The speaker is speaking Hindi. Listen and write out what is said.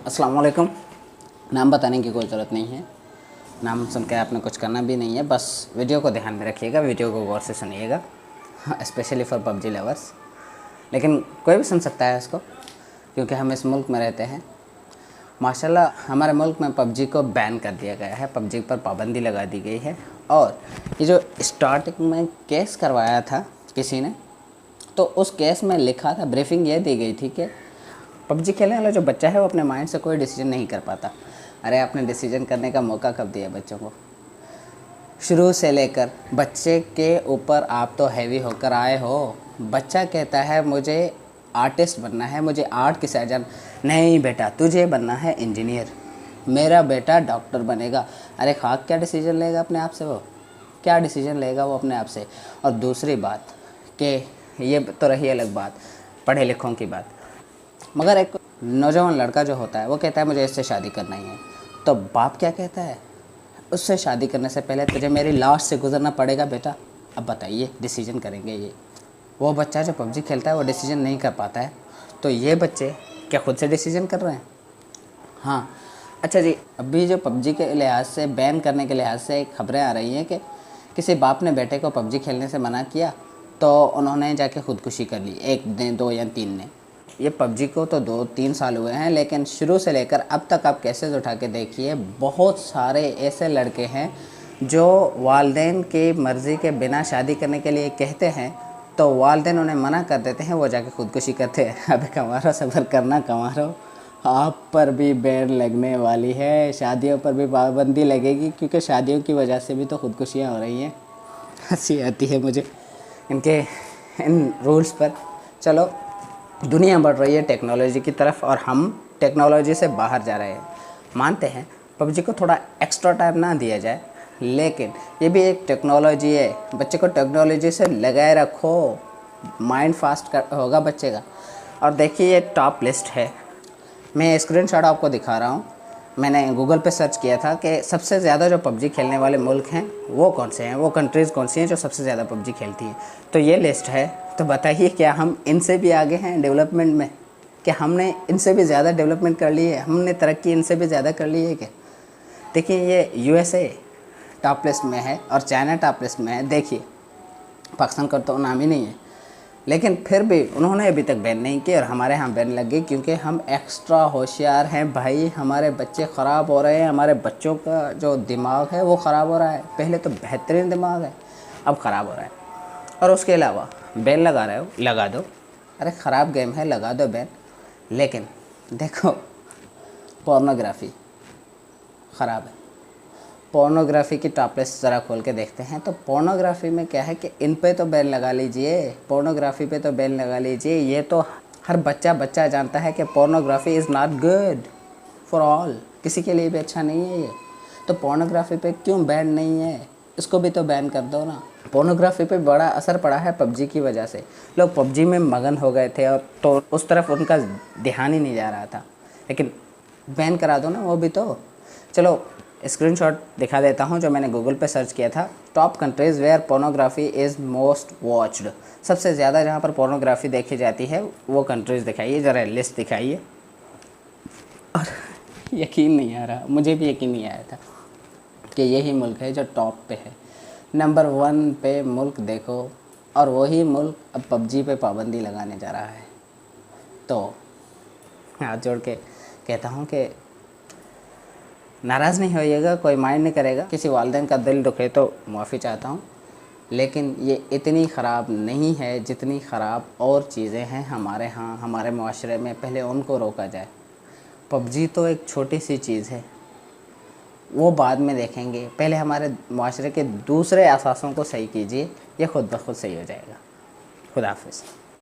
अस्सलाम वालेकुम। नाम बताने की कोई ज़रूरत नहीं है, नाम सुन के आपने कुछ करना भी नहीं है, बस वीडियो को ध्यान में रखिएगा, वीडियो को गौर से सुनिएगा, स्पेशली फॉर पबजी लवर्स। लेकिन कोई भी सुन सकता है इसको, क्योंकि हम इस मुल्क में रहते हैं। माशाल्लाह हमारे मुल्क में पबजी को बैन कर दिया गया है, पबजी पर पाबंदी लगा दी गई है। और ये जो स्टार्टिंग में केस करवाया था किसी ने, तो उस केस में लिखा था, ब्रीफिंग ये दी गई थी कि पबजी खेलने वाला जो बच्चा है वो अपने माइंड से कोई डिसीजन नहीं कर पाता। अरे आपने डिसीजन करने का मौका कब दिया बच्चों को? शुरू से लेकर बच्चे के ऊपर आप तो हैवी होकर आए हो। बच्चा कहता है मुझे आर्टिस्ट बनना है, मुझे आर्ट की साइड जाना। नहीं बेटा, तुझे बनना है इंजीनियर, मेरा बेटा डॉक्टर बनेगा। अरे खाक क्या डिसीजन लेगा अपने आप से? वो क्या डिसीजन लेगा वो अपने आप से? और दूसरी बात कि ये तो रही अलग बात, पढ़े लिखों की बात, मगर एक नौजवान लड़का जो होता है वो कहता है मुझे इससे शादी करना ही है, तो बाप क्या कहता है? उससे शादी करने से पहले तुझे मेरी लाश से गुजरना पड़ेगा बेटा। अब बताइए, डिसीजन करेंगे ये? वो बच्चा जो पबजी खेलता है वो डिसीजन नहीं कर पाता है, तो ये बच्चे क्या खुद से डिसीजन कर रहे हैं? हाँ, अच्छा जी, अभी जो पबजी के लिहाज से, बैन करने के लिहाज से खबरें आ रही हैं कि किसी बाप ने बेटे को पबजी खेलने से मना किया तो उन्होंने जाके ख़ुदकुशी कर ली, 1 दिन 2 या 3 ने। ये पबजी को तो 2-3 साल हुए हैं, लेकिन शुरू से लेकर अब तक आप केसेस उठा के देखिए, बहुत सारे ऐसे लड़के हैं जो वालिदैन की मर्ज़ी के बिना शादी करने के लिए कहते हैं, तो वालिदैन उन्हें मना कर देते हैं, वो जाके ख़ुदकुशी करते हैं। अबे कमारो, सब्र करना कमारो, आप पर भी बैन लगने वाली है, शादियों पर भी पाबंदी लगेगी, क्योंकि शादियों की वजह से भी तो ख़ुदकुशियाँ हो रही हैं। हंसी आती है मुझे इनके इन रूल्स पर। चलो, दुनिया बढ़ रही है टेक्नोलॉजी की तरफ और हम टेक्नोलॉजी से बाहर जा रहे हैं। मानते हैं पबजी को थोड़ा एक्स्ट्रा टाइम ना दिया जाए, लेकिन ये भी एक टेक्नोलॉजी है। बच्चे को टेक्नोलॉजी से लगाए रखो, माइंड फास्ट होगा बच्चे का। और देखिए, ये टॉप लिस्ट है, मैं स्क्रीनशॉट आपको दिखा रहा हूँ। मैंने गूगल पे सर्च किया था कि सबसे ज़्यादा जो पबजी खेलने वाले मुल्क हैं वो कौन से हैं, वो कंट्रीज़ कौन सी हैं जो सबसे ज़्यादा पबजी खेलती हैं। तो ये लिस्ट है। तो बताइए, क्या हम इनसे भी आगे हैं डेवलपमेंट में? क्या हमने इनसे भी ज़्यादा डेवलपमेंट कर ली है? हमने तरक्की इनसे भी ज़्यादा कर ली है क्या? देखिए, ये USA टॉप लिस्ट में है और चाइना टॉप लिस्ट में है। देखिए, पाकिस्तान का तो नाम ही नहीं है, लेकिन फिर भी उन्होंने अभी तक बैन नहीं किया और हमारे यहाँ बैन लग गई, क्योंकि हम एक्स्ट्रा होशियार हैं भाई। हमारे बच्चे ख़राब हो रहे हैं, हमारे बच्चों का जो दिमाग है वो ख़राब हो रहा है। पहले तो बेहतरीन दिमाग है, अब ख़राब हो रहा है। और उसके अलावा बैन लगा रहे हो, लगा दो। अरे ख़राब गेम है, लगा दो बैन। लेकिन देखो, पोर्नोग्राफी ख़राब है। पोर्नोग्राफी की टॉप लिस्ट ज़रा खोल के देखते हैं, तो पोर्नोग्राफी में क्या है कि इन पे तो बैन लगा लीजिए, पोर्नोग्राफी पे तो बैन लगा लीजिए। ये तो हर बच्चा जानता है कि pornography is not good for all, किसी के लिए भी अच्छा नहीं है ये। तो पोर्नोग्राफी पे क्यों बैन नहीं है? इसको भी तो बैन कर दो ना। पोर्नोग्राफी पे बड़ा असर पड़ा है पबजी की वजह से। लोग पबजी में मगन हो गए थे और तो उस तरफ उनका ध्यान ही नहीं जा रहा था, लेकिन बैन करा दो ना वो भी तो। चलो, स्क्रीनशॉट दिखा देता हूं जो मैंने गूगल पे सर्च किया था। Top countries where pornography is most watched, सबसे ज़्यादा जहां पर पोर्नोग्राफी देखी जाती है वो कंट्रीज़ दिखाइए, ज़रा लिस्ट दिखाइए। और यकीन नहीं आ रहा, मुझे भी यकीन नहीं आया था कि यही मुल्क है जो टॉप पे है, नंबर 1 पे मुल्क देखो। और वही मुल्क अब पबजी पे पाबंदी लगाने जा रहा है। तो हाथ जोड़ के कहता हूँ कि नाराज़ नहीं होइएगा, कोई माइंड नहीं करेगा, किसी वालिदैन का दिल दुखे तो माफ़ी चाहता हूँ, लेकिन ये इतनी ख़राब नहीं है जितनी ख़राब और चीज़ें हैं हमारे यहाँ, हमारे माशरे में। पहले उनको रोका जाए। पबजी तो एक छोटी सी चीज़ है, वो बाद में देखेंगे। पहले हमारे माशरे के दूसरे असासों को सही कीजिए, ये खुद ब खुद सही हो जाएगा। खुदा हाफ़िज़।